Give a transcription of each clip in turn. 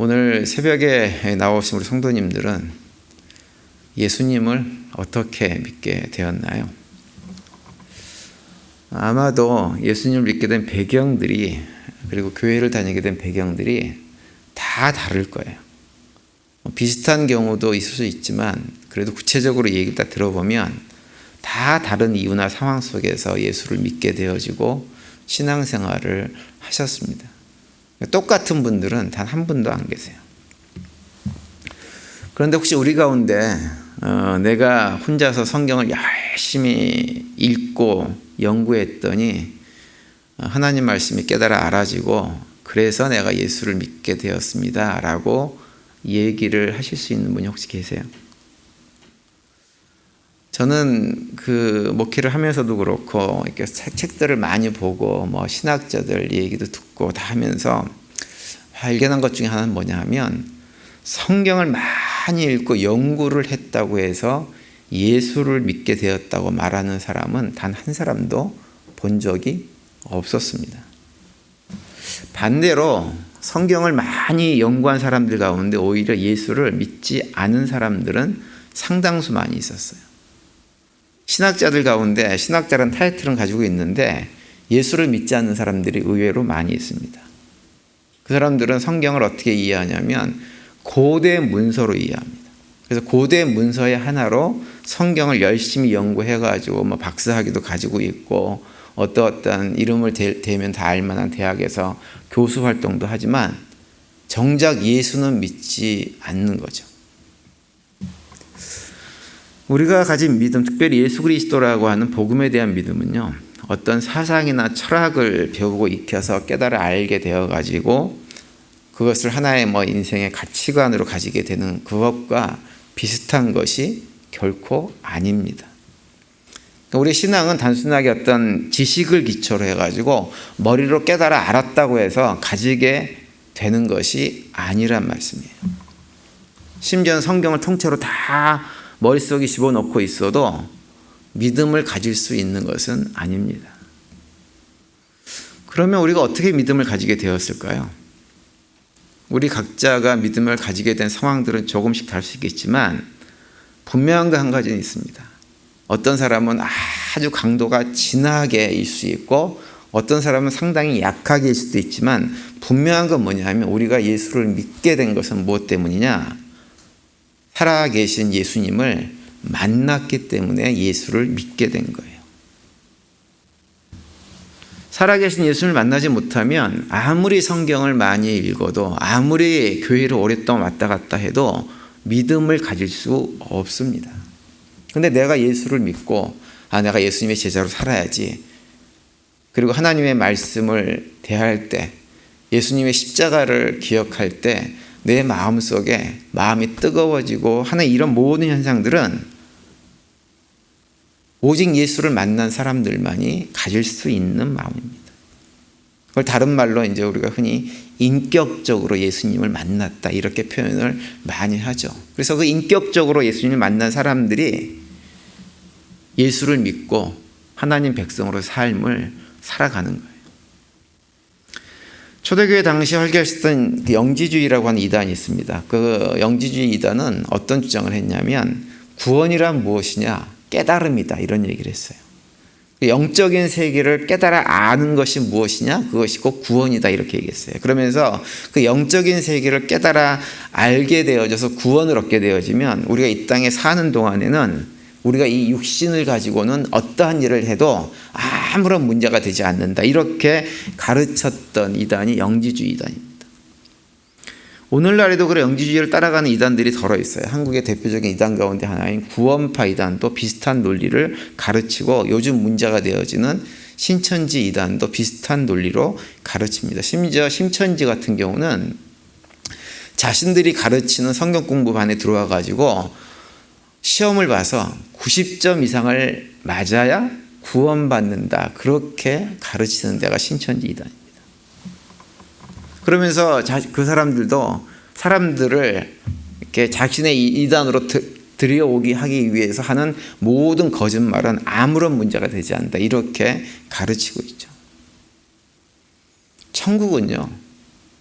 오늘 새벽에 나오신 우리 성도님들은 예수님을 어떻게 믿게 되었나요? 아마도 예수님을 믿게 된 배경들이, 그리고 교회를 다니게 된 배경들이 다 다를 거예요. 비슷한 경우도 있을 수 있지만 그래도 구체적으로 얘기 다 들어보면 다 다른 이유나 상황 속에서 예수를 믿게 되어지고 신앙생활을 하셨습니다. 똑같은 분들은 단 한 분도 안 계세요. 그런데 혹시 우리 가운데 내가 혼자서 성경을 열심히 읽고 연구했더니 하나님 말씀이 깨달아 알아지고 그래서 내가 예수를 믿게 되었습니다 라고 얘기를 하실 수 있는 분이 혹시 계세요? 저는 그 목회를 하면서도 그렇고 이렇게 책들을 많이 보고 신학자들 얘기도 듣고 다 하면서 발견한 것 중에 하나는 뭐냐 하면 성경을 많이 읽고 연구를 했다고 해서 예수를 믿게 되었다고 말하는 사람은 단 한 사람도 본 적이 없었습니다. 반대로 성경을 많이 연구한 사람들 가운데 오히려 예수를 믿지 않은 사람들은 상당수 많이 있었어요. 신학자들 가운데 신학자라는 타이틀은 가지고 있는데 예수를 믿지 않는 사람들이 의외로 많이 있습니다. 그 사람들은 성경을 어떻게 이해하냐면 고대 문서로 이해합니다. 그래서 고대 문서의 하나로 성경을 열심히 연구해가지고 박사학위도 가지고 있고 어떠한 이름을 대면 다 알만한 대학에서 교수 활동도 하지만 정작 예수는 믿지 않는 거죠. 우리가 가진 믿음, 특별히 예수 그리스도라고 하는 복음에 대한 믿음은요, 어떤 사상이나 철학을 배우고 익혀서 깨달아 알게 되어가지고 그것을 하나의 인생의 가치관으로 가지게 되는 그것과 비슷한 것이 결코 아닙니다. 우리 신앙은 단순하게 어떤 지식을 기초로 해가지고 머리로 깨달아 알았다고 해서 가지게 되는 것이 아니란 말씀이에요. 심지어 성경을 통째로 다 머릿속에 집어넣고 있어도 믿음을 가질 수 있는 것은 아닙니다. 그러면 우리가 어떻게 믿음을 가지게 되었을까요? 우리 각자가 믿음을 가지게 된 상황들은 조금씩 다를 수 있겠지만 분명한 거 한 가지는 있습니다. 어떤 사람은 아주 강도가 진하게일 수 있고 어떤 사람은 상당히 약하게일 수도 있지만 분명한 건 뭐냐 하면 우리가 예수를 믿게 된 것은 무엇 때문이냐? 살아계신 예수님을 만났기 때문에 예수를 믿게 된 거예요. 살아계신 예수를 만나지 못하면 아무리 성경을 많이 읽어도 아무리 교회를 오랫동안 왔다 갔다 해도 믿음을 가질 수 없습니다. 그런데 내가 예수를 믿고 내가 예수님의 제자로 살아야지. 그리고 하나님의 말씀을 대할 때 예수님의 십자가를 기억할 때 내 마음속에 마음이 뜨거워지고 하는 이런 모든 현상들은 오직 예수를 만난 사람들만이 가질 수 있는 마음입니다. 그걸 다른 말로 이제 우리가 흔히 인격적으로 예수님을 만났다 이렇게 표현을 많이 하죠. 그래서 그 인격적으로 예수님을 만난 사람들이 예수를 믿고 하나님 백성으로 삶을 살아가는 거예요. 초대교회 당시 활개했던 영지주의라고 하는 이단이 있습니다. 그 영지주의 이단은 어떤 주장을 했냐면 구원이란 무엇이냐? 깨달음이다 이런 얘기를 했어요. 영적인 세계를 깨달아 아는 것이 무엇이냐? 그것이 곧 구원이다 이렇게 얘기했어요. 그러면서 그 영적인 세계를 깨달아 알게 되어져서 구원을 얻게 되어지면 우리가 이 땅에 사는 동안에는 우리가 이 육신을 가지고는 어떠한 일을 해도 아무런 문제가 되지 않는다. 이렇게 가르쳤던 이단이 영지주의 이단입니다. 오늘날에도 그런 영지주의를 따라가는 이단들이 덜어 있어요. 한국의 대표적인 이단 가운데 하나인 구원파 이단도 비슷한 논리를 가르치고 요즘 문제가 되어지는 신천지 이단도 비슷한 논리로 가르칩니다. 심지어 신천지 같은 경우는 자신들이 가르치는 성경 공부반에 들어와 가지고 시험을 봐서 90점 이상을 맞아야 구원받는다. 그렇게 가르치는 데가 신천지 이단입니다. 그러면서 그 사람들도 사람들을 이렇게 자신의 이단으로 들여오게 하기 위해서 하는 모든 거짓말은 아무런 문제가 되지 않는다. 이렇게 가르치고 있죠. 천국은요,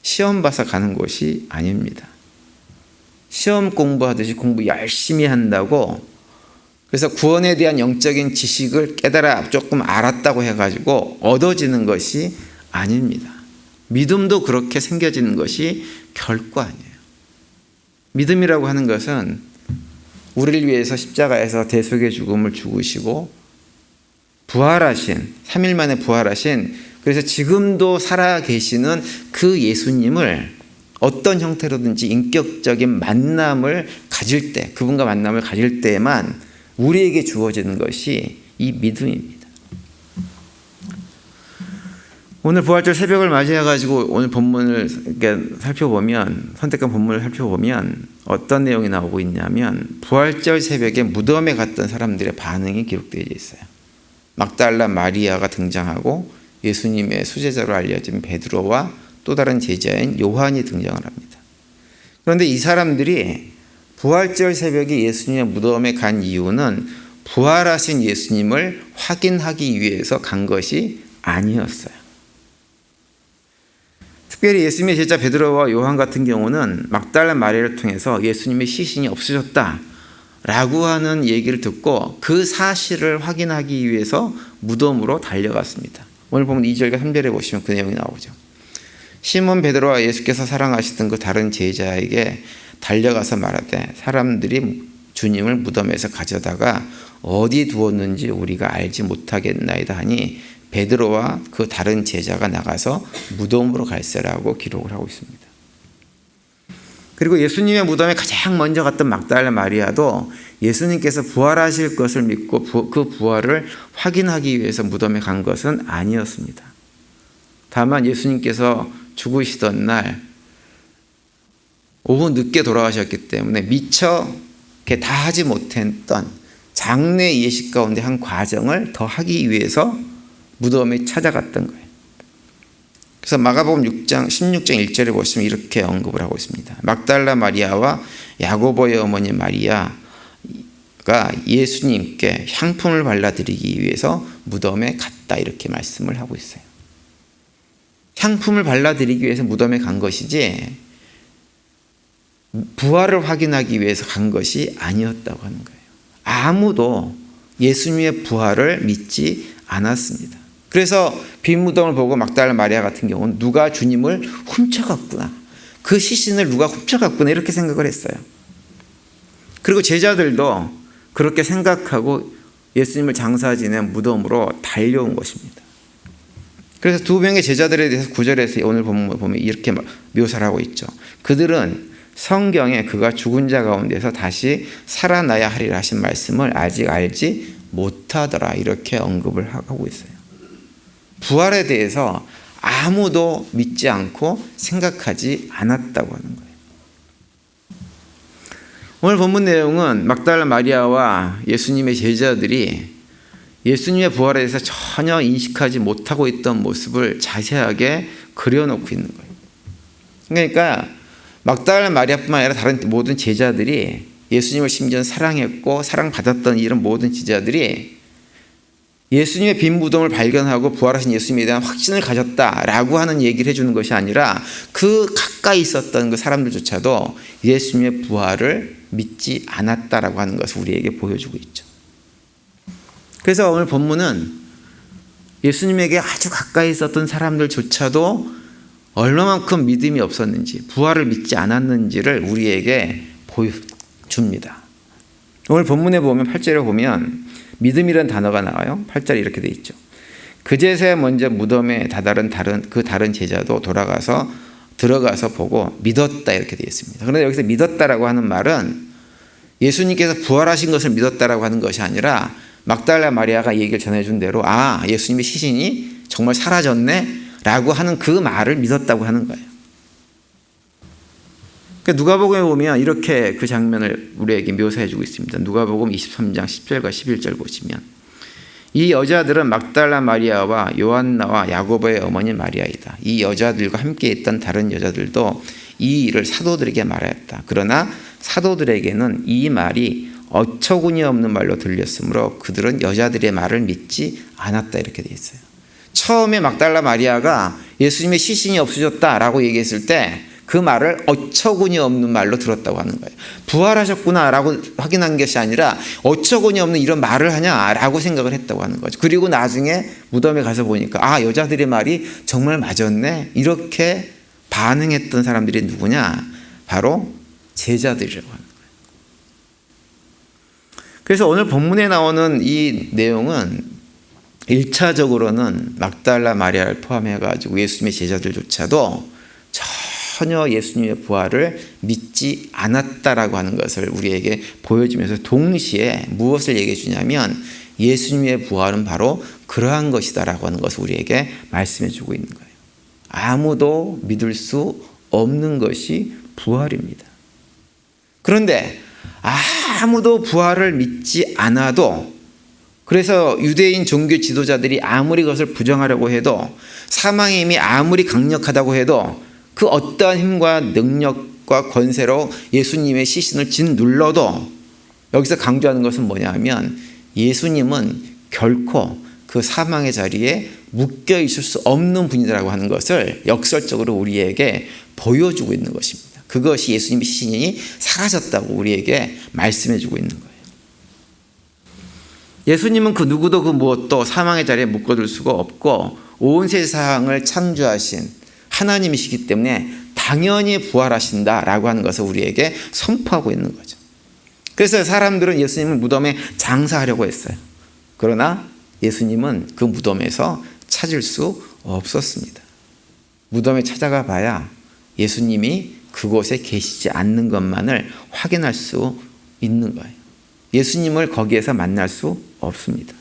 시험 봐서 가는 곳이 아닙니다. 시험 공부하듯이 공부 열심히 한다고 그래서 구원에 대한 영적인 지식을 깨달아 조금 알았다고 해가지고 얻어지는 것이 아닙니다. 믿음도 그렇게 생겨지는 것이 결코 아니에요. 믿음이라고 하는 것은 우리를 위해서 십자가에서 대속의 죽음을 죽으시고 부활하신 3일 만에 부활하신 그래서 지금도 살아계시는 그 예수님을 어떤 형태로든지 인격적인 만남을 가질 때 그분과 만남을 가질 때에만 우리에게 주어지는 것이 이 믿음입니다. 오늘 부활절 새벽을 맞이해가지고 오늘 본문을 살펴보면 선택한 본문을 살펴보면 어떤 내용이 나오고 있냐면 부활절 새벽에 무덤에 갔던 사람들의 반응이 기록되어 있어요. 막달라 마리아가 등장하고 예수님의 수제자로 알려진 베드로와 또 다른 제자인 요한이 등장을 합니다. 그런데 이 사람들이 부활절 새벽에 예수님의 무덤에 간 이유는 부활하신 예수님을 확인하기 위해서 간 것이 아니었어요. 특별히 예수님의 제자 베드로와 요한 같은 경우는 막달라 마리아를 통해서 예수님의 시신이 없어졌다라고 하는 얘기를 듣고 그 사실을 확인하기 위해서 무덤으로 달려갔습니다. 오늘 보면 2절과 3절에 보시면 그 내용이 나오죠. 시몬 베드로와 예수께서 사랑하시던 그 다른 제자에게 달려가서 말하되 사람들이 주님을 무덤에서 가져다가 어디 두었는지 우리가 알지 못하겠나이다 하니 베드로와 그 다른 제자가 나가서 무덤으로 갈세라고 기록을 하고 있습니다. 그리고 예수님의 무덤에 가장 먼저 갔던 막달라 마리아도 예수님께서 부활하실 것을 믿고 그 부활을 확인하기 위해서 무덤에 간 것은 아니었습니다. 다만 예수님께서 죽으시던 날 오후 늦게 돌아가셨기 때문에 미처 다 하지 못했던 장래 예식 가운데 한 과정을 더 하기 위해서 무덤에 찾아갔던 거예요. 그래서 마가복음 6장 16장 1절에 보시면 이렇게 언급을 하고 있습니다. 막달라 마리아와 야고보의 어머니 마리아가 예수님께 향품을 발라드리기 위해서 무덤에 갔다 이렇게 말씀을 하고 있어요. 향품을 발라드리기 위해서 무덤에 간 것이지 부활을 확인하기 위해서 간 것이 아니었다고 하는 거예요. 아무도 예수님의 부활을 믿지 않았습니다. 그래서 빈 무덤을 보고 막달라 마리아 같은 경우는 누가 주님을 훔쳐갔구나. 그 시신을 누가 훔쳐갔구나 이렇게 생각을 했어요. 그리고 제자들도 그렇게 생각하고 예수님을 장사 지낸 무덤으로 달려온 것입니다. 그래서 두 명의 제자들에 대해서 9절에서 오늘 보면 이렇게 묘사를 하고 있죠. 그들은 성경에 그가 죽은 자 가운데서 다시 살아나야 하리라 하신 말씀을 아직 알지 못하더라 이렇게 언급을 하고 있어요. 부활에 대해서 아무도 믿지 않고 생각하지 않았다고 하는 거예요. 오늘 본문 내용은 막달라 마리아와 예수님의 제자들이 예수님의 부활에 대해서 전혀 인식하지 못하고 있던 모습을 자세하게 그려놓고 있는 거예요. 그러니까 막달라 마리아뿐만 아니라 다른 모든 제자들이 예수님을 심지어 사랑했고 사랑받았던 이런 모든 제자들이 예수님의 빈 무덤을 발견하고 부활하신 예수님에 대한 확신을 가졌다라고 하는 얘기를 해주는 것이 아니라 그 가까이 있었던 그 사람들조차도 예수님의 부활을 믿지 않았다라고 하는 것을 우리에게 보여주고 있죠. 그래서 오늘 본문은 예수님에게 아주 가까이 있었던 사람들조차도 얼마만큼 믿음이 없었는지 부활을 믿지 않았는지를 우리에게 보여줍니다. 오늘 본문에 보면 8절에 보면 믿음이라는 단어가 나와요. 8절에 이렇게 돼 있죠. 그제서야 먼저 무덤에 다다른 다른 제자도 들어가서 보고 믿었다 이렇게 되어 있습니다. 그런데 여기서 믿었다라고 하는 말은 예수님께서 부활하신 것을 믿었다라고 하는 것이 아니라 막달라 마리아가 이 얘기를 전해준 대로 예수님의 시신이 정말 사라졌네 라고 하는 그 말을 믿었다고 하는 거예요. 누가복음에 보면 이렇게 그 장면을 우리에게 묘사해 주고 있습니다. 누가복음 23장 10절과 11절 보시면 이 여자들은 막달라 마리아와 요한나와 야고보의 어머니 마리아이다. 이 여자들과 함께 있던 다른 여자들도 이 일을 사도들에게 말하였다. 그러나 사도들에게는 이 말이 어처구니 없는 말로 들렸으므로 그들은 여자들의 말을 믿지 않았다 이렇게 되어 있어요. 처음에 막달라 마리아가 예수님의 시신이 없어졌다라고 얘기했을 때 그 말을 어처구니 없는 말로 들었다고 하는 거예요. 부활하셨구나라고 확인한 것이 아니라 어처구니 없는 이런 말을 하냐라고 생각을 했다고 하는 거죠. 그리고 나중에 무덤에 가서 보니까 여자들의 말이 정말 맞았네, 이렇게 반응했던 사람들이 누구냐? 바로 제자들이라고 하는 거예요. 그래서 오늘 본문에 나오는 이 내용은 1차적으로는 막달라 마리아를 포함해가지고 예수님의 제자들조차도 전혀 예수님의 부활을 믿지 않았다라고 하는 것을 우리에게 보여주면서 동시에 무엇을 얘기해 주냐면 예수님의 부활은 바로 그러한 것이다라고 하는 것을 우리에게 말씀해 주고 있는 거예요. 아무도 믿을 수 없는 것이 부활입니다. 그런데 아무도 부활을 믿지 않아도, 그래서 유대인 종교 지도자들이 아무리 그것을 부정하려고 해도, 사망의 힘이 아무리 강력하다고 해도 그 어떠한 힘과 능력과 권세로 예수님의 시신을 짓눌러도 여기서 강조하는 것은 뭐냐 하면 예수님은 결코 그 사망의 자리에 묶여 있을 수 없는 분이라고 하는 것을 역설적으로 우리에게 보여주고 있는 것입니다. 그것이 예수님의 시신이 사라졌다고 우리에게 말씀해 주고 있는 거예요. 예수님은 그 누구도 그 무엇도 사망의 자리에 묶어둘 수가 없고 온 세상을 창조하신 하나님이시기 때문에 당연히 부활하신다라고 하는 것을 우리에게 선포하고 있는 거죠. 그래서 사람들은 예수님을 무덤에 장사하려고 했어요. 그러나 예수님은 그 무덤에서 찾을 수 없었습니다. 무덤에 찾아가 봐야 예수님이 그곳에 계시지 않는 것만을 확인할 수 있는 거예요. 예수님을 거기에서 만날 수 없습니다.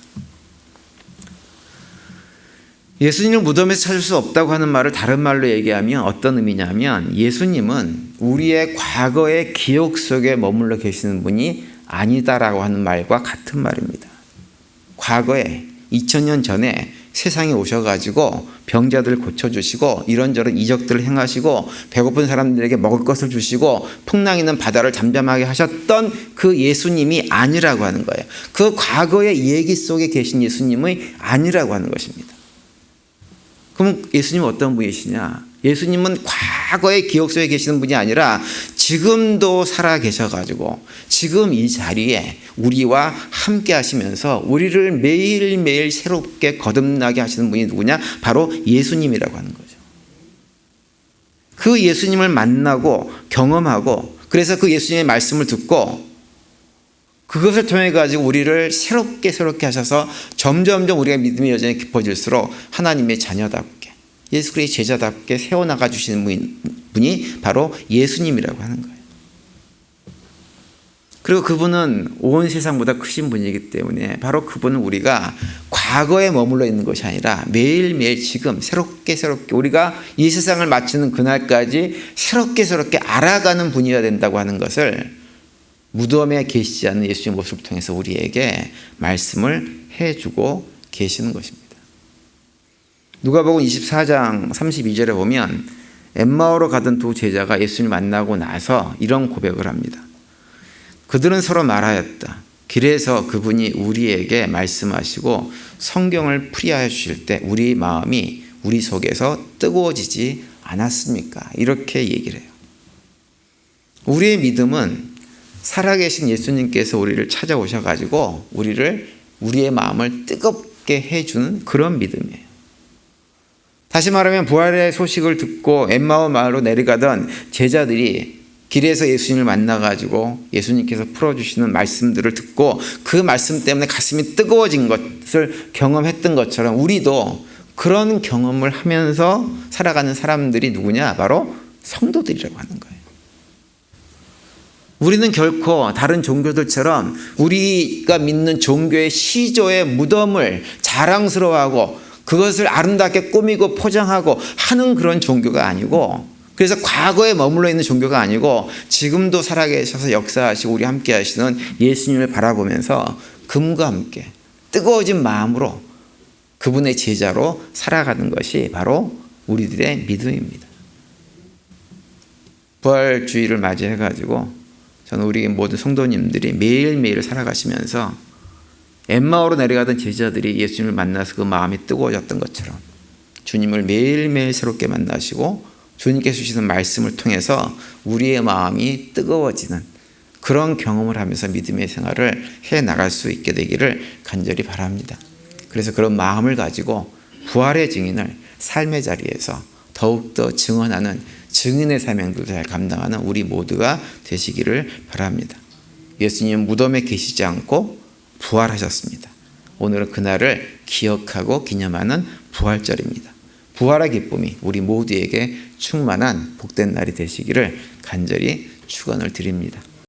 예수님을 무덤에서 찾을 수 없다고 하는 말을 다른 말로 얘기하면 어떤 의미냐면 예수님은 우리의 과거의 기억 속에 머물러 계시는 분이 아니다라고 하는 말과 같은 말입니다. 과거에 2000년 전에 세상에 오셔가지고 병자들을 고쳐주시고 이런저런 이적들을 행하시고 배고픈 사람들에게 먹을 것을 주시고 풍랑 있는 바다를 잠잠하게 하셨던 그 예수님이 아니라고 하는 거예요. 그 과거의 얘기 속에 계신 예수님이 아니라고 하는 것입니다. 그럼 예수님은 어떤 분이시냐? 예수님은 과거의 기억 속에 계시는 분이 아니라 지금도 살아 계셔가지고 지금 이 자리에 우리와 함께 하시면서 우리를 매일매일 새롭게 거듭나게 하시는 분이 누구냐? 바로 예수님이라고 하는 거죠. 그 예수님을 만나고 경험하고 그래서 그 예수님의 말씀을 듣고 그것을 통해 가지고 우리를 새롭게 하셔서 점점점 우리가 믿음의 여정이 깊어질수록 하나님의 자녀답게 예수 그리스도의 제자답게 세워나가 주시는 분이 바로 예수님이라고 하는 거예요. 그리고 그분은 온 세상보다 크신 분이기 때문에 바로 그분은 우리가 과거에 머물러 있는 것이 아니라 매일매일 지금 새롭게 우리가 이 세상을 마치는 그날까지 새롭게 알아가는 분이어야 된다고 하는 것을 무덤에 계시지 않는 예수님의 모습을 통해서 우리에게 말씀을 해주고 계시는 것입니다. 누가복음 24장 32절에 보면 엠마오로 가던 두 제자가 예수님을 만나고 나서 이런 고백을 합니다. 그들은 서로 말하였다. 길에서 그분이 우리에게 말씀하시고 성경을 풀이하여 주실 때 우리 마음이 우리 속에서 뜨거워지지 않았습니까? 이렇게 얘기를 해요. 우리의 믿음은 살아계신 예수님께서 우리를 찾아오셔가지고 우리의 마음을 뜨겁게 해주는 그런 믿음이에요. 다시 말하면 부활의 소식을 듣고 엠마오 마을로 내려가던 제자들이 길에서 예수님을 만나가지고 예수님께서 풀어주시는 말씀들을 듣고 그 말씀 때문에 가슴이 뜨거워진 것을 경험했던 것처럼 우리도 그런 경험을 하면서 살아가는 사람들이 누구냐? 바로 성도들이라고 하는 거예요. 우리는 결코 다른 종교들처럼 우리가 믿는 종교의 시조의 무덤을 자랑스러워하고 그것을 아름답게 꾸미고 포장하고 하는 그런 종교가 아니고, 그래서 과거에 머물러 있는 종교가 아니고 지금도 살아계셔서 역사하시고 우리 함께 하시는 예수님을 바라보면서 금과 함께 뜨거워진 마음으로 그분의 제자로 살아가는 것이 바로 우리들의 믿음입니다. 부활주의를 맞이해가지고 저는 우리 모든 성도님들이 매일매일 살아가시면서 엠마오로 내려가던 제자들이 예수님을 만나서 그 마음이 뜨거워졌던 것처럼 주님을 매일매일 새롭게 만나시고 주님께서 주시는 말씀을 통해서 우리의 마음이 뜨거워지는 그런 경험을 하면서 믿음의 생활을 해나갈 수 있게 되기를 간절히 바랍니다. 그래서 그런 마음을 가지고 부활의 증인을 삶의 자리에서 더욱더 증언하는 증인의 사명들을 잘 감당하는 우리 모두가 되시기를 바랍니다. 예수님은 무덤에 계시지 않고 부활하셨습니다. 오늘은 그날을 기억하고 기념하는 부활절입니다. 부활의 기쁨이 우리 모두에게 충만한 복된 날이 되시기를 간절히 축원을 드립니다.